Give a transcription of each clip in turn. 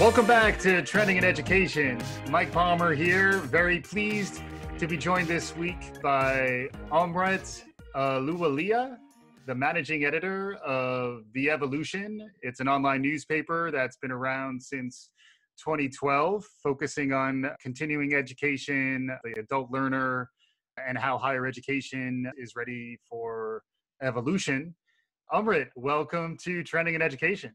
Welcome back to Trending in Education. Mike Palmer here. Very pleased to be joined this week by Amrit Ahluwalia, the managing editor of EvoLLution. It's an online newspaper that's been around since 2012, focusing on continuing education, the adult learner, and how higher education is ready for evolution. Amrit, welcome to Trending in Education.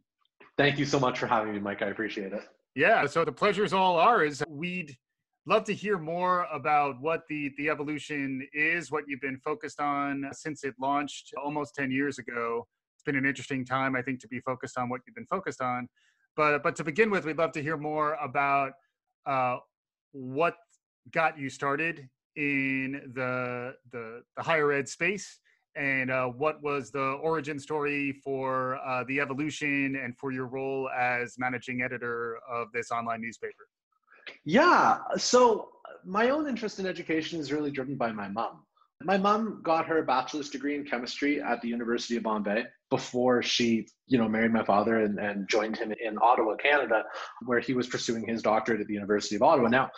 Thank you so much for having me, Mike. I appreciate it. Yeah, so the pleasure is all ours. We'd love to hear more about what the EvoLLution is, what you've been focused on since it launched almost 10 years ago. It's been an interesting time, I think, to be focused on what you've been focused on. But to begin with, we'd love to hear more about what got you started in the higher ed space, and what was the origin story for the EvoLLution and for your role as managing editor of this online newspaper? Yeah, so my own interest in education is really driven by my mom. My mom got her bachelor's degree in chemistry at the University of Bombay before she, married my father and joined him in Ottawa, Canada, where he was pursuing his doctorate at the University of Ottawa. Now,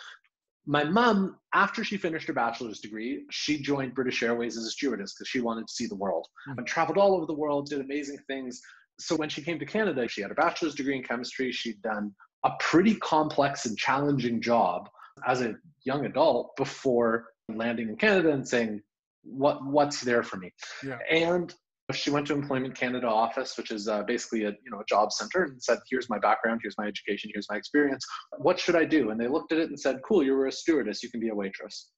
my mom, after she finished her bachelor's degree, she joined British Airways as a stewardess because she wanted to see the world and traveled all over the world, did amazing things. So when she came to Canada, she had a bachelor's degree in chemistry. She'd done a pretty complex and challenging job as a young adult before landing in Canada and saying, what's there for me? Yeah. And she went to Employment Canada office, which is basically a job center, and said, here's my background, here's my education, here's my experience. What should I do? And they looked at it and said, cool, you were a stewardess, you can be a waitress.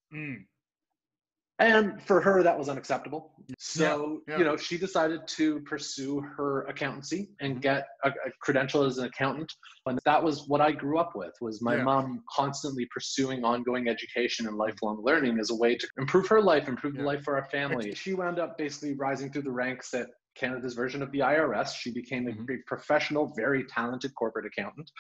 And for her, that was unacceptable. So, she decided to pursue her accountancy and get a credential as an accountant. And that was what I grew up with, was my mom constantly pursuing ongoing education and lifelong learning as a way to improve her life, improve the life for our family. She wound up basically rising through the ranks at Canada's version of the IRS. She became a very professional, very talented corporate accountant.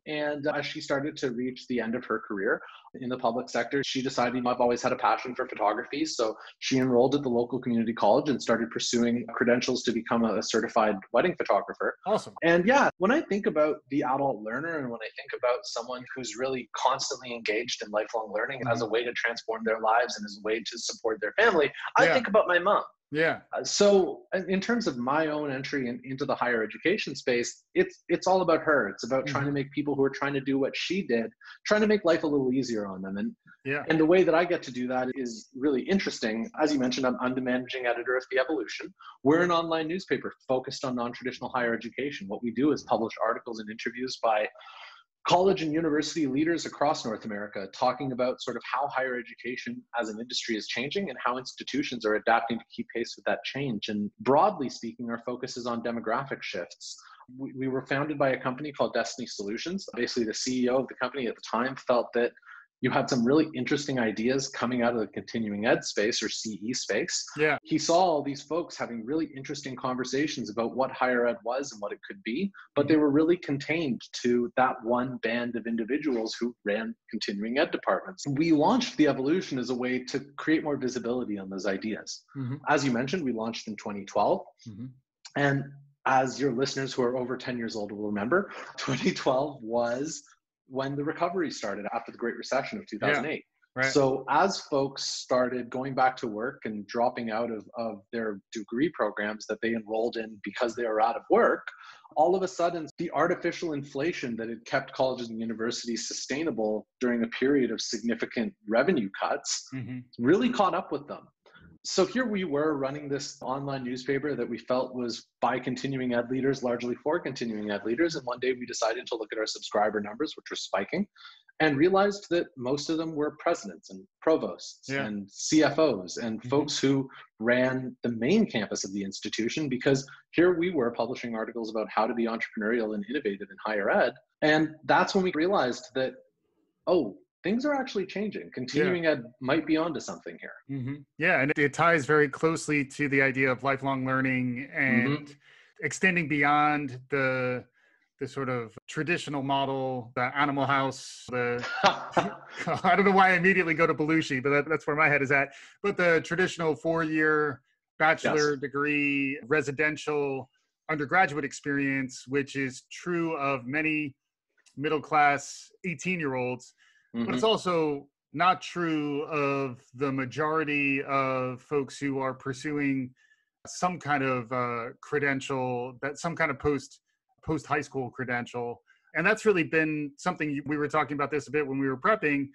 And as she started to reach the end of her career in the public sector, she decided, I've always had a passion for photography. So she enrolled at the local community college and started pursuing credentials to become a certified wedding photographer. Awesome. And yeah, when I think about the adult learner and when I think about someone who's really constantly engaged in lifelong learning as a way to transform their lives and as a way to support their family, I think about my mom. Yeah. So in terms of my own entry into the higher education space, it's all about her. It's about trying to make people who are trying to do what she did, trying to make life a little easier on them. And the way that I get to do that is really interesting. As you mentioned, I'm the managing editor of EvoLLution. We're an online newspaper focused on non-traditional higher education. What we do is publish articles and interviews by college and university leaders across North America, talking about sort of how higher education as an industry is changing and how institutions are adapting to keep pace with that change. And broadly speaking, our focus is on demographic shifts. We were founded by a company called Destiny Solutions. Basically, the CEO of the company at the time felt that you had some really interesting ideas coming out of the continuing ed space, or CE space. Yeah. He saw all these folks having really interesting conversations about what higher ed was and what it could be, but they were really contained to that one band of individuals who ran continuing ed departments. We launched EvoLLution as a way to create more visibility on those ideas. As you mentioned, we launched in 2012. And as your listeners who are over 10 years old will remember, 2012 was when the recovery started after the Great Recession of 2008. Right. So as folks started going back to work and dropping out of their degree programs that they enrolled in because they were out of work, all of a sudden the artificial inflation that had kept colleges and universities sustainable during a period of significant revenue cuts really caught up with them. So here we were running this online newspaper that we felt was by continuing ed leaders, largely for continuing ed leaders. And one day we decided to look at our subscriber numbers, which were spiking, and realized that most of them were presidents and provosts and CFOs and folks who ran the main campus of the institution, because here we were publishing articles about how to be entrepreneurial and innovative in higher ed. And that's when we realized that, things are actually changing. Continuing ed might be onto something here. Yeah, and it ties very closely to the idea of lifelong learning and extending beyond the sort of traditional model, the Animal House, I don't know why I immediately go to Belushi, but that's where my head is at. But the traditional 4-year bachelor degree, residential undergraduate experience, which is true of many middle class 18-year-olds, but it's also not true of the majority of folks who are pursuing some kind of credential, that some kind of post high school credential. And that's really been something we were talking about this a bit when we were prepping.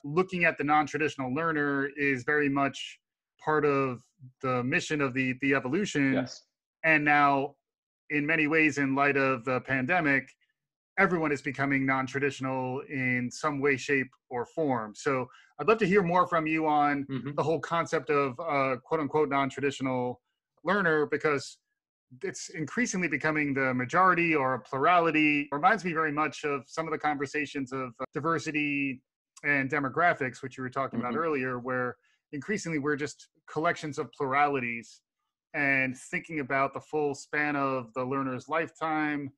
Looking at the non-traditional learner is very much part of the mission of the EvoLLution. Yes. And now, in many ways, in light of the pandemic, everyone is becoming non-traditional in some way, shape, or form. So I'd love to hear more from you on the whole concept of quote unquote non-traditional learner, because it's increasingly becoming the majority or a plurality. It reminds me very much of some of the conversations of diversity and demographics, which you were talking about earlier, where increasingly we're just collections of pluralities and thinking about the full span of the learner's lifetime.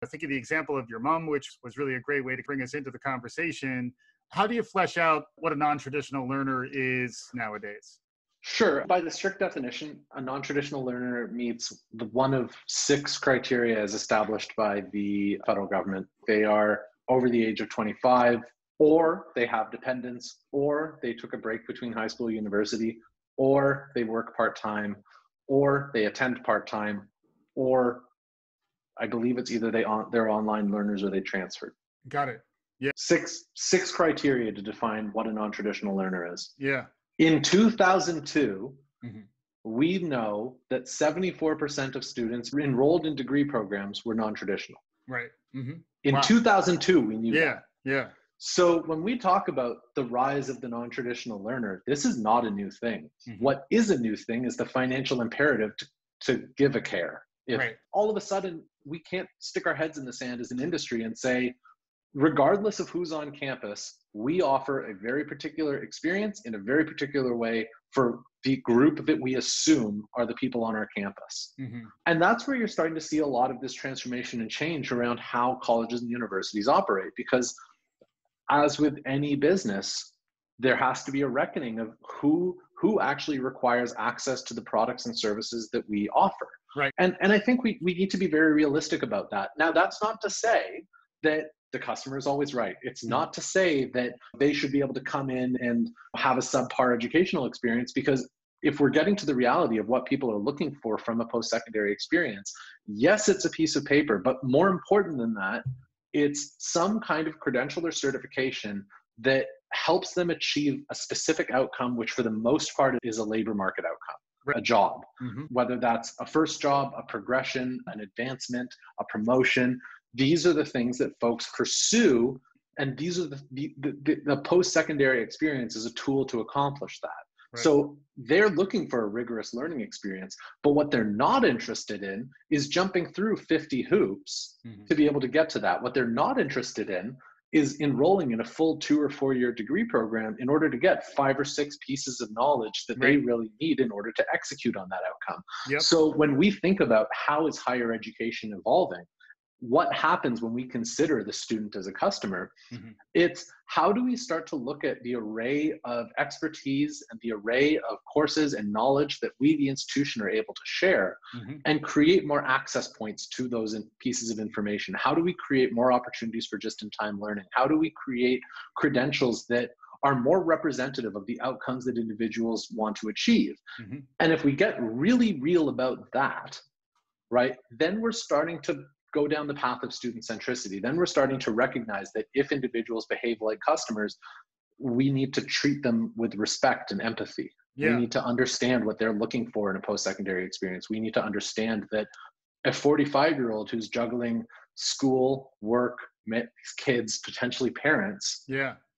I think of the example of your mom, which was really a great way to bring us into the conversation. How do you flesh out what a non-traditional learner is nowadays? Sure. By the strict definition, a non-traditional learner meets the one of 6 criteria as established by the federal government. They are over the age of 25, or they have dependents, or they took a break between high school and university, or they work part-time, or they attend part-time, or I believe it's either they're online learners or they transferred. Got it. Yeah. Six criteria to define what a non-traditional learner is. Yeah. In 2002, we know that 74% of students enrolled in degree programs were non-traditional. Right. In 2002, we knew that. Yeah. So when we talk about the rise of the non-traditional learner, this is not a new thing. What is a new thing is the financial imperative to give a care. If all of a sudden we can't stick our heads in the sand as an industry and say, regardless of who's on campus, we offer a very particular experience in a very particular way for the group that we assume are the people on our campus. And that's where you're starting to see a lot of this transformation and change around how colleges and universities operate. Because as with any business, there has to be a reckoning of who actually requires access to the products and services that we offer. Right. And I think we need to be very realistic about that. Now, that's not to say that the customer is always right. It's not to say that they should be able to come in and have a subpar educational experience, because if we're getting to the reality of what people are looking for from a post-secondary experience, yes, it's a piece of paper, but more important than that, it's some kind of credential or certification that helps them achieve a specific outcome, which for the most part is a labor market outcome, a job, whether that's a first job, a progression, an advancement, a promotion. These are the things that folks pursue, and these are the post-secondary experience is a tool to accomplish that. Right. So they're looking for a rigorous learning experience, but what they're not interested in is jumping through 50 hoops to be able to get to that. What they're not interested in is enrolling in a full 2 or 4 year degree program in order to get 5 or 6 pieces of knowledge that they really need in order to execute on that outcome. So when we think about how is higher education evolving, what happens when we consider the student as a customer, it's how do we start to look at the array of expertise and the array of courses and knowledge that we, the institution, are able to share and create more access points to those pieces of information? How do we create more opportunities for just-in-time learning? How do we create credentials that are more representative of the outcomes that individuals want to achieve? And if we get really real about that, right, then we're starting to go down the path of student centricity. Then we're starting to recognize that if individuals behave like customers, we need to treat them with respect and empathy. We need to understand what they're looking for in a post-secondary experience. We need to understand that a 45-year-old who's juggling school, work, kids, potentially parents,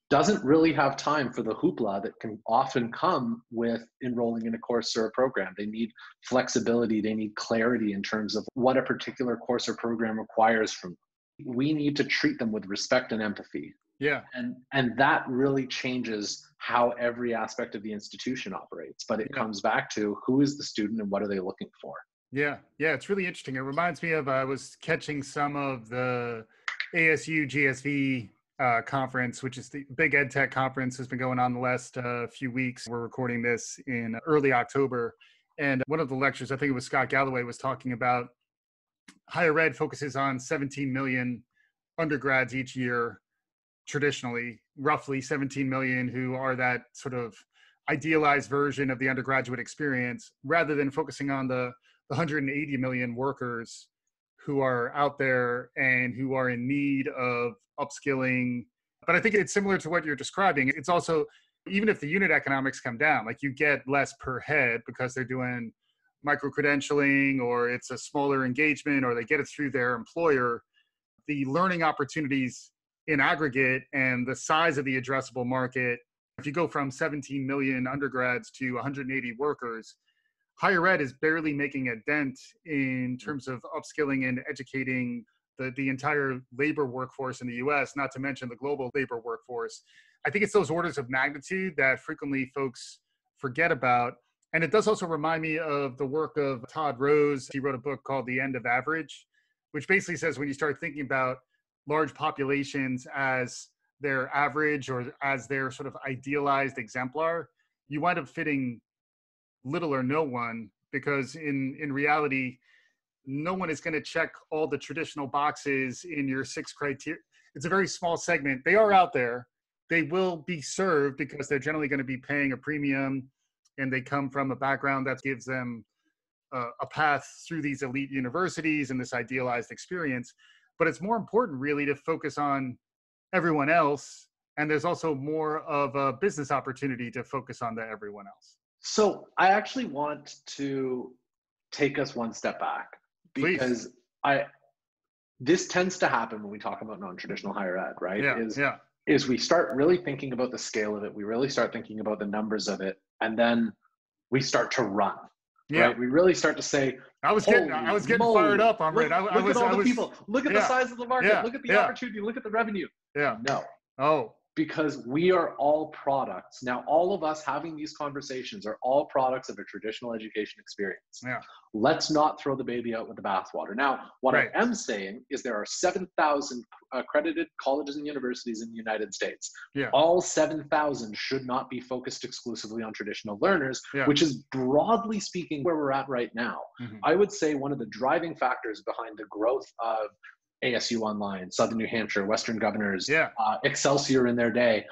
doesn't really have time for the hoopla that can often come with enrolling in a course or a program. They need flexibility. They need clarity in terms of what a particular course or program requires from them. We need to treat them with respect and empathy. And that really changes how every aspect of the institution operates. But it comes back to who is the student and what are they looking for? Yeah, it's really interesting. It reminds me of, I was catching some of the ASU GSV conference, which is the big ed tech conference, has been going on the last few weeks. We're recording this in early October. And one of the lectures, I think it was Scott Galloway, was talking about higher ed focuses on 17 million undergrads each year, traditionally, roughly 17 million, who are that sort of idealized version of the undergraduate experience, rather than focusing on the 180 million workers who are out there and who are in need of upskilling. But I think it's similar to what you're describing. It's also, even if the unit economics come down, like you get less per head because they're doing micro-credentialing, or it's a smaller engagement, or they get it through their employer, the learning opportunities in aggregate and the size of the addressable market, if you go from 17 million undergrads to 180 workers, higher ed is barely making a dent in terms of upskilling and educating the entire labor workforce in the US, not to mention the global labor workforce. I think it's those orders of magnitude that frequently folks forget about. And it does also remind me of the work of Todd Rose. He wrote a book called The End of Average, which basically says when you start thinking about large populations as their average or as their sort of idealized exemplar, you wind up fitting little or no one, because in reality, no one is going to check all the traditional boxes in your 6 criteria. It's a very small segment. They are out there. They will be served because they're generally going to be paying a premium, and they come from a background that gives them a path through these elite universities and this idealized experience. But it's more important really to focus on everyone else. And there's also more of a business opportunity to focus on the everyone else. So I actually want to take us one step back, because this tends to happen when we talk about non-traditional higher ed, right? Is we start really thinking about the scale of it. We really start thinking about the numbers of it. And then we start to run, right? We really start to say, I was getting fired up, Amrit. Look at all the people. Look at the size of the market. Look at the opportunity. Look at the revenue. No. Oh. Because we are all products. Now, all of us having these conversations are all products of a traditional education experience. Let's not throw the baby out with the bathwater. Now, what I am saying is there are 7,000 accredited colleges and universities in the United States. All 7,000 should not be focused exclusively on traditional learners, which is broadly speaking where we're at right now. I would say one of the driving factors behind the growth of ASU Online, Southern New Hampshire, Western Governors, Excelsior in their day,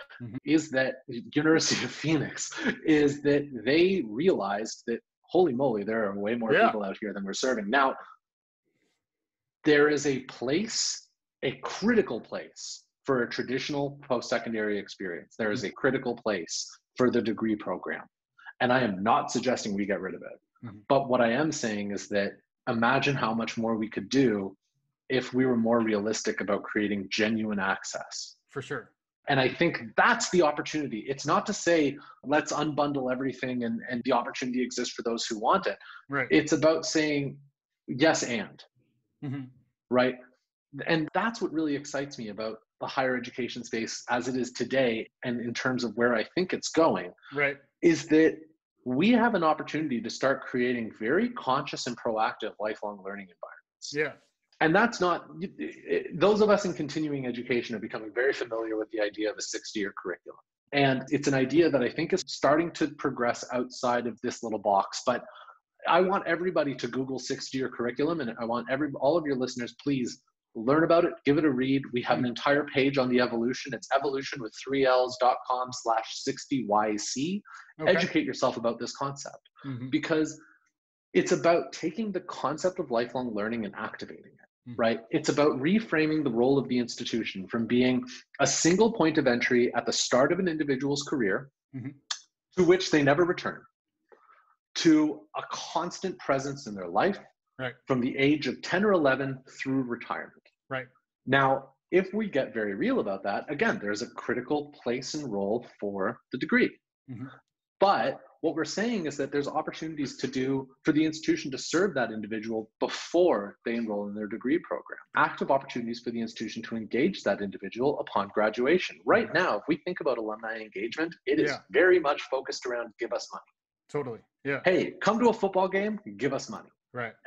is that University of Phoenix, is that they realized that, holy moly, there are way more people out here than we're serving. Now, there is a place, a critical place for a traditional post-secondary experience. There is a critical place for the degree program. And I am not suggesting we get rid of it. But what I am saying is that imagine how much more we could do if we were more realistic about creating genuine access. For sure. And I think that's the opportunity. It's not to say, let's unbundle everything and the opportunity exists for those who want it. It's about saying, yes, and. Right? And that's what really excites me about the higher education space as it is today, and in terms of where I think it's going, is that we have an opportunity to start creating very conscious and proactive lifelong learning environments. And that's not, those of us in continuing education are becoming very familiar with the idea of a 60-year curriculum. And it's an idea that I think is starting to progress outside of this little box. But I want everybody to Google 60-year curriculum, and I want all of your listeners, please learn about it, give it a read. We have an entire page on the EvoLLution. It's EvoLLution with 3ls.com/60YC. Educate yourself about this concept, because it's about taking the concept of lifelong learning and activating it. Right? It's about reframing the role of the institution from being a single point of entry at the start of an individual's career, to which they never return, to a constant presence in their life from the age of 10 or 11 through retirement. Now, if we get very real about that, again, there's a critical place and role for the degree. But what we're saying is that there's opportunities for the institution to serve that individual before they enroll in their degree program. Active opportunities for the institution to engage that individual upon graduation. Right now, if we think about alumni engagement, it is very much focused around give us money. Hey, come to a football game, give us money.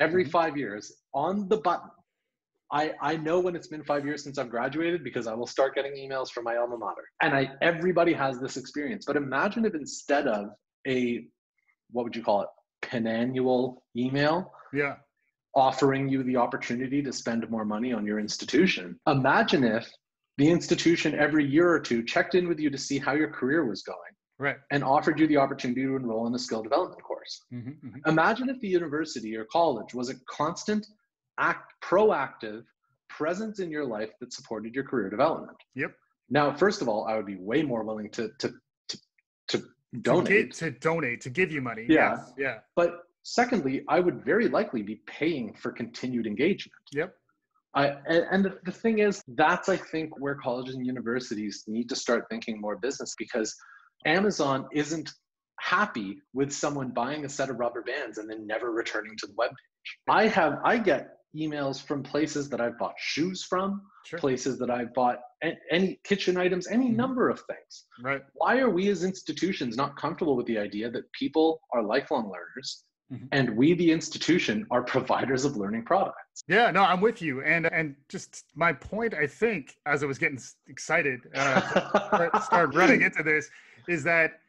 Every 5 years on the button. I know when it's been 5 years since I've graduated, because I will start getting emails from my alma mater. And everybody has this experience. But imagine if instead of what would you call it, penannual email, offering you the opportunity to spend more money on your institution. Imagine if the institution every year or two checked in with you to see how your career was going, right, and offered you the opportunity to enroll in a skill development course. Imagine if the university or college was a constant, proactive presence in your life that supported your career development. Yep. Now, first of all, I would be way more willing to donate. To give you money. Yeah. Yes. Yeah. But secondly, I would very likely be paying for continued engagement. Yep. And the thing is, that's, I think, where colleges and universities need to start thinking more business, because Amazon isn't happy with someone buying a set of rubber bands and then never returning to the webpage. I get emails from places that I've bought shoes from, Sure. places that I've bought any kitchen items, any number of things. Right. Why are we as institutions not comfortable with the idea that people are lifelong learners, and we, the institution, are providers of learning products? Yeah, no, I'm with you. And just my point, I think, as I was getting excited to start running into this, is that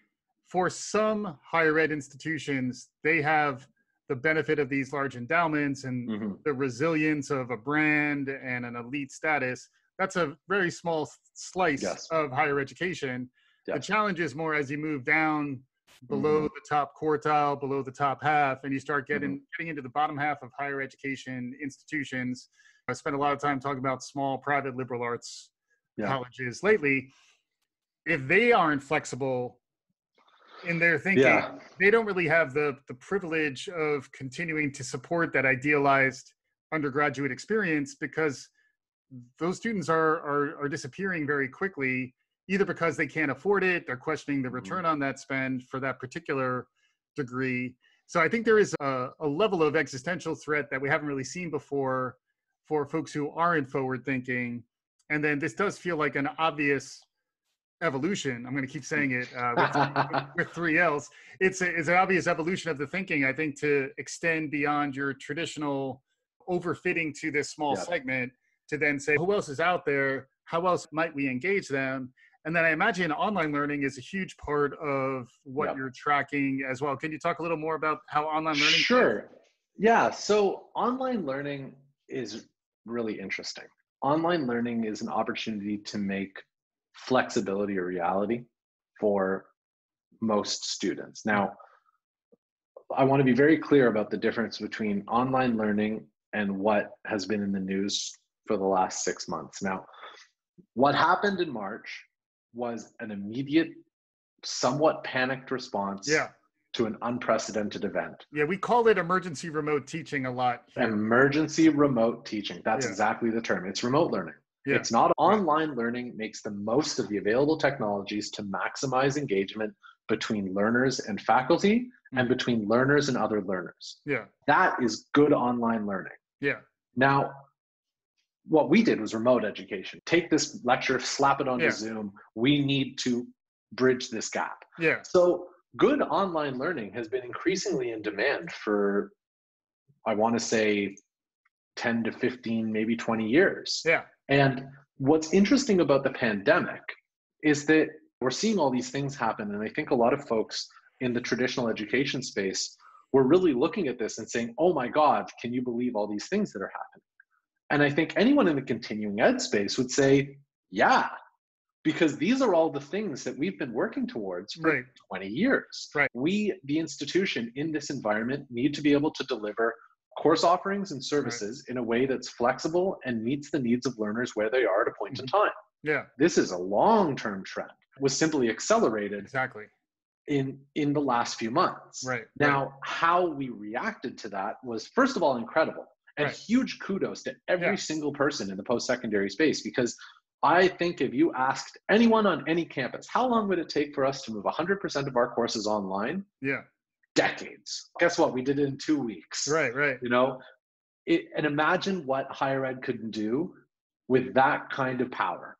for some higher ed institutions, they have the benefit of these large endowments and the resilience of a brand and an elite status. That's a very small slice of higher education. The challenge is more as you move down below the top quartile, below the top half, and you start getting into the bottom half of higher education institutions. I spent a lot of time talking about small private liberal arts colleges lately. If they aren't flexible in their thinking, they don't really have the privilege of continuing to support that idealized undergraduate experience, because those students are disappearing very quickly, either because they can't afford it, they're questioning the return on that spend for that particular degree. So I think there is a level of existential threat that we haven't really seen before for folks who aren't forward thinking. And then this does feel like an obvious evolution. I'm going to keep saying it with three L's. It's an obvious evolution of the thinking, I think, to extend beyond your traditional overfitting to this small segment, to then say, who else is out there? How else might we engage them? And then I imagine online learning is a huge part of what you're tracking as well. Can you talk a little more about how online learning? Sure. Yeah. So online learning is really interesting. Online learning is an opportunity to make flexibility a reality for most students. Now, I want to be very clear about the difference between online learning and what has been in the news for the last 6 months. Now, what happened in March was an immediate, somewhat panicked response to an unprecedented event. Yeah, we call it emergency remote teaching a lot here. Emergency remote teaching. That's exactly the term. It's remote learning. Yeah. It's not online learning. Makes the most of the available technologies to maximize engagement between learners and faculty and between learners and other learners. Yeah. That is good online learning. Yeah. Now, what we did was remote education. Take this lecture, slap it onto Zoom. We need to bridge this gap. Yeah. So good online learning has been increasingly in demand for, I want to say, 10 to 15, maybe 20 years. Yeah. And what's interesting about the pandemic is that we're seeing all these things happen. And I think a lot of folks in the traditional education space were really looking at this and saying, oh my God, can you believe all these things that are happening? And I think anyone in the continuing ed space would say, yeah, because these are all the things that we've been working towards for 20 years. Right. We, the institution in this environment, need to be able to deliver course offerings and services in a way that's flexible and meets the needs of learners where they are at a point in time. Yeah. This is a long-term trend. It was simply accelerated in the last few months. Right. Now, how we reacted to that was, first of all, incredible. And huge kudos to every single person in the post-secondary space, because I think if you asked anyone on any campus, how long would it take for us to move 100% of our courses online? Yeah. Decades. Guess what? We did it in 2 weeks. Right. You know, and imagine what higher ed could do with that kind of power.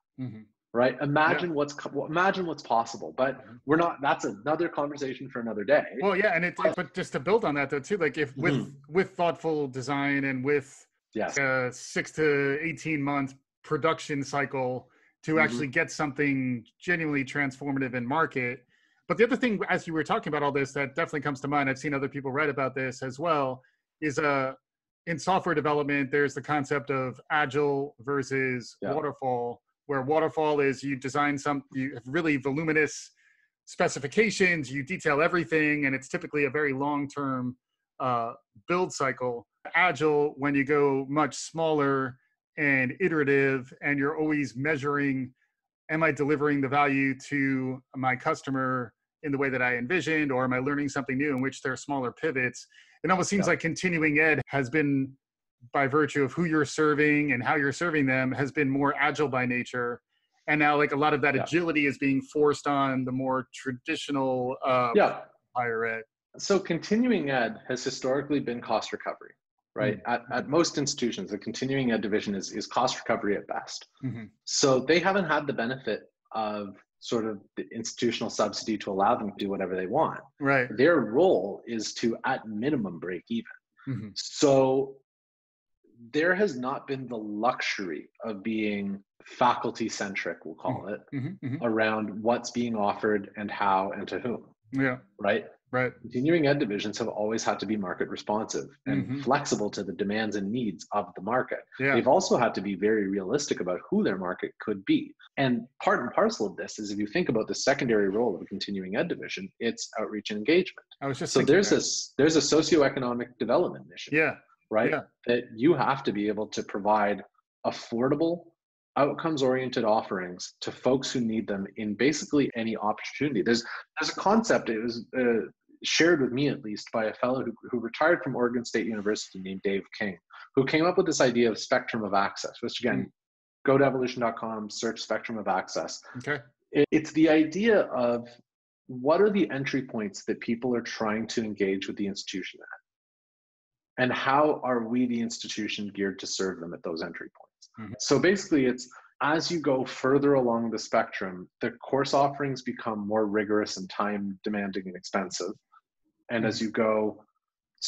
Right? Imagine what's possible, but we're not. That's another conversation for another day. Well, yeah, and but just to build on that though too, like if with thoughtful design and with 6 to 18 month production cycle to actually get something genuinely transformative in market. But the other thing, as you were talking about all this, that definitely comes to mind, I've seen other people write about this as well, is in software development, there's the concept of agile versus waterfall, where waterfall is you design you have really voluminous specifications, you detail everything, and it's typically a very long-term build cycle. Agile, when you go much smaller and iterative, and you're always measuring, am I delivering the value to my customer in the way that I envisioned, or am I learning something new, in which there are smaller pivots? It almost seems like continuing ed has been, by virtue of who you're serving and how you're serving them, has been more agile by nature. And now like a lot of that agility is being forced on the more traditional higher ed. So continuing ed has historically been cost recovery, right? At most institutions, the continuing ed division is cost recovery at best. So they haven't had the benefit of sort of the institutional subsidy to allow them to do whatever they want. Right. Their role is to, at minimum, break even. So there has not been the luxury of being faculty centric, we'll call it, around what's being offered and how and to whom. Yeah. Right. Right. Continuing ed divisions have always had to be market responsive and flexible to the demands and needs of the market. They've also had to be very realistic about who their market could be. And part and parcel of this is, if you think about the secondary role of a continuing ed division, it's outreach and engagement. I was just so there's a socioeconomic development mission. Right. That you have to be able to provide affordable, outcomes-oriented offerings to folks who need them in basically any opportunity. There's a concept, it was shared with me at least by a fellow who retired from Oregon State University named Dave King, who came up with this idea of spectrum of access, which again, go to EvoLLution.com, search spectrum of access. Okay. It's the idea of what are the entry points that people are trying to engage with the institution at? And how are we, the institution, geared to serve them at those entry points? So basically, it's as you go further along the spectrum, the course offerings become more rigorous and time demanding and expensive. And as you go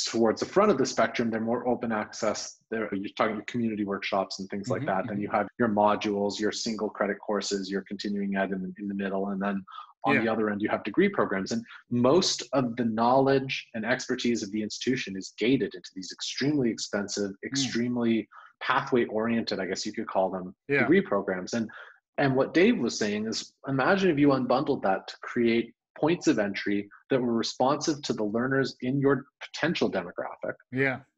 towards the front of the spectrum, they're more open access. You're talking community workshops and things like that. Then you have your modules, your single credit courses, your continuing ed in the middle. And then on the other end, you have degree programs. And most of the knowledge and expertise of the institution is gated into these extremely expensive, extremely pathway oriented, I guess you could call them, degree programs. And what Dave was saying is, imagine if you unbundled that to create points of entry that were responsive to the learners in your potential demographic,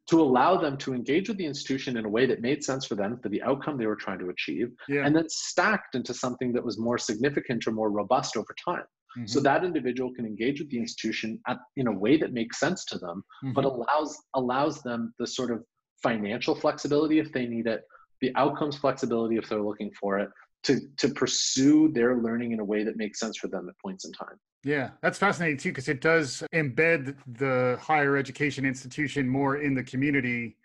to allow them to engage with the institution in a way that made sense for them, for the outcome they were trying to achieve, and then stacked into something that was more significant or more robust over time. So that individual can engage with the institution in a way that makes sense to them, but allows them the sort of financial flexibility if they need it, the outcomes flexibility if they're looking for it, to pursue their learning in a way that makes sense for them at points in time. Yeah, that's fascinating too, because it does embed the higher education institution more in the community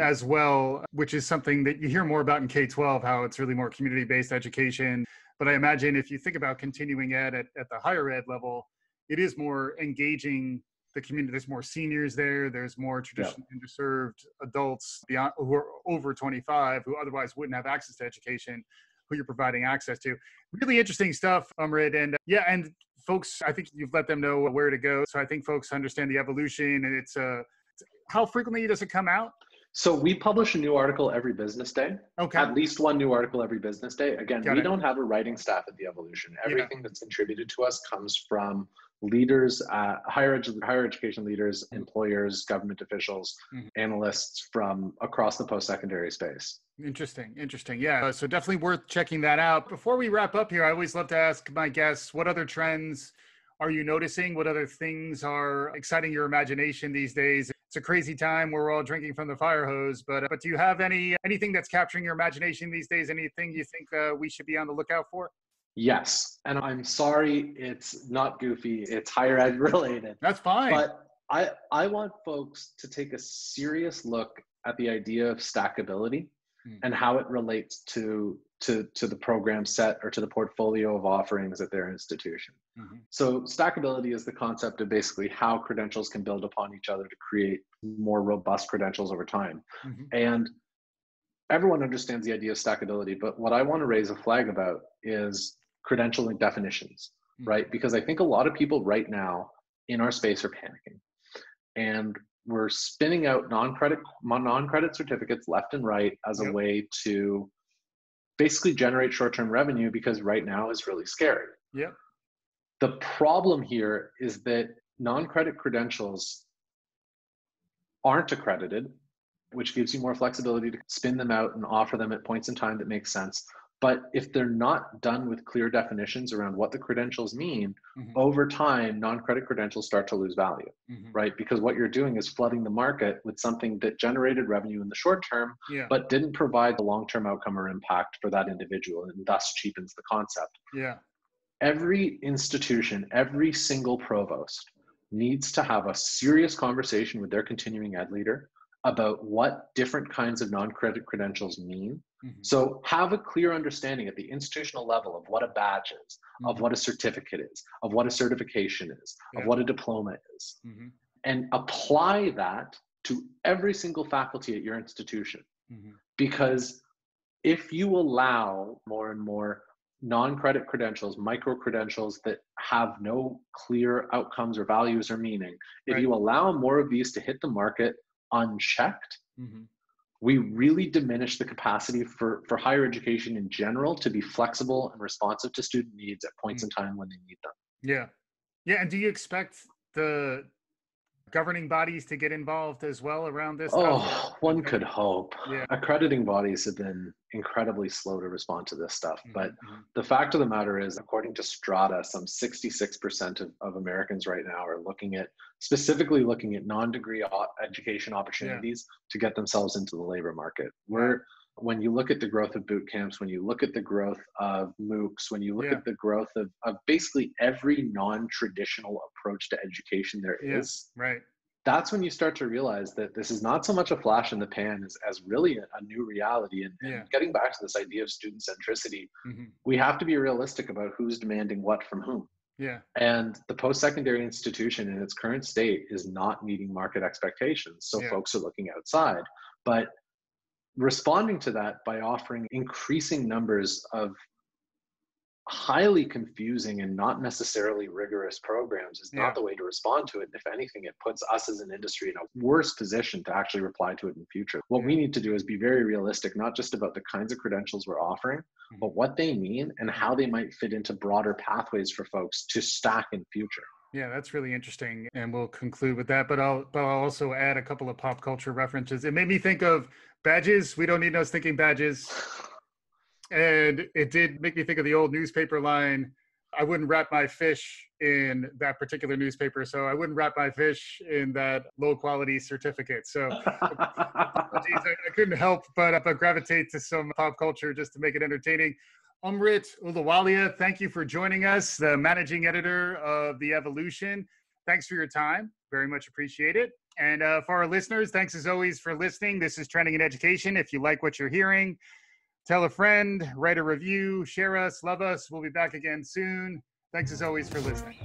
as well, which is something that you hear more about in K-12, how it's really more community-based education. But I imagine if you think about continuing ed at the higher ed level, it is more engaging the community. There's more seniors there. There's more traditionally underserved adults beyond, who are over 25, who otherwise wouldn't have access to education, who you're providing access to. Really interesting stuff, Amrit. And and folks, I think you've let them know where to go. So I think folks understand the EvoLLution, and it's how frequently does it come out? So we publish a new article every business day. Okay. At least one new article every business day. Again, we don't have a writing staff at the EvoLLution. Everything that's contributed to us comes from leaders, higher education leaders, employers, government officials, analysts from across the post-secondary space. Interesting. Yeah. So definitely worth checking that out. Before we wrap up here, I always love to ask my guests, what other trends are you noticing? What other things are exciting your imagination these days? It's a crazy time. We're all drinking from the fire hose, but do you have anything that's capturing your imagination these days? Anything you think we should be on the lookout for? Yes. And I'm sorry, it's not goofy. It's higher ed related. That's fine. But I want folks to take a serious look at the idea of stackability and how it relates to the program set or to the portfolio of offerings at their institution. So stackability is the concept of basically how credentials can build upon each other to create more robust credentials over time. And everyone understands the idea of stackability, but what I want to raise a flag about is credentialing definitions, right? Because I think a lot of people right now in our space are panicking. And we're spinning out non-credit certificates left and right as a way to basically generate short-term revenue, because right now is really scary. Yep. The problem here is that non-credit credentials aren't accredited, which gives you more flexibility to spin them out and offer them at points in time that make sense. But if they're not done with clear definitions around what the credentials mean, over time, non-credit credentials start to lose value, right? Because what you're doing is flooding the market with something that generated revenue in the short term, but didn't provide the long-term outcome or impact for that individual, and thus cheapens the concept. Yeah. Every institution, every single provost needs to have a serious conversation with their continuing ed leader about what different kinds of non-credit credentials mean. So have a clear understanding at the institutional level of what a badge is, of what a certificate is, of what a certification is, of what a diploma is, and apply that to every single faculty at your institution. Because if you allow more and more non-credit credentials, micro credentials that have no clear outcomes or values or meaning, if you allow more of these to hit the market unchecked, we really diminish the capacity for higher education in general to be flexible and responsive to student needs at points in time when they need them. Yeah. Yeah. And do you expect the governing bodies to get involved as well around this topic? One could hope. Yeah. Accrediting bodies have been incredibly slow to respond to this stuff. But the fact of the matter is, according to Strata, some 66% of Americans right now are specifically looking at non-degree education opportunities to get themselves into the labor market. When you look at the growth of boot camps, when you look at the growth of MOOCs, when you look at the growth of basically every non-traditional approach to education there is, that's when you start to realize that this is not so much a flash in the pan as really a new reality. And getting back to this idea of student centricity, we have to be realistic about who's demanding what from whom. And the post-secondary institution in its current state is not meeting market expectations. So folks are looking outside. But responding to that by offering increasing numbers of highly confusing and not necessarily rigorous programs is not the way to respond to it. If anything, it puts us as an industry in a worse position to actually reply to it in the future. What we need to do is be very realistic, not just about the kinds of credentials we're offering, but what they mean and how they might fit into broader pathways for folks to stack in future. Yeah, that's really interesting. And we'll conclude with that, but I'll also add a couple of pop culture references. It made me think of badges. We don't need no stinking badges. And it did make me think of the old newspaper line. I wouldn't wrap my fish in that particular newspaper, so I wouldn't wrap my fish in that low quality certificate. So I couldn't help but gravitate to some pop culture just to make it entertaining. Amrit Ahluwalia, thank you for joining us, the managing editor of the EvoLLution. Thanks for your time. Very much appreciate it. And for our listeners, thanks as always for listening. This is Trending in Education. If you like what you're hearing, tell a friend, write a review, share us, love us. We'll be back again soon. Thanks as always for listening.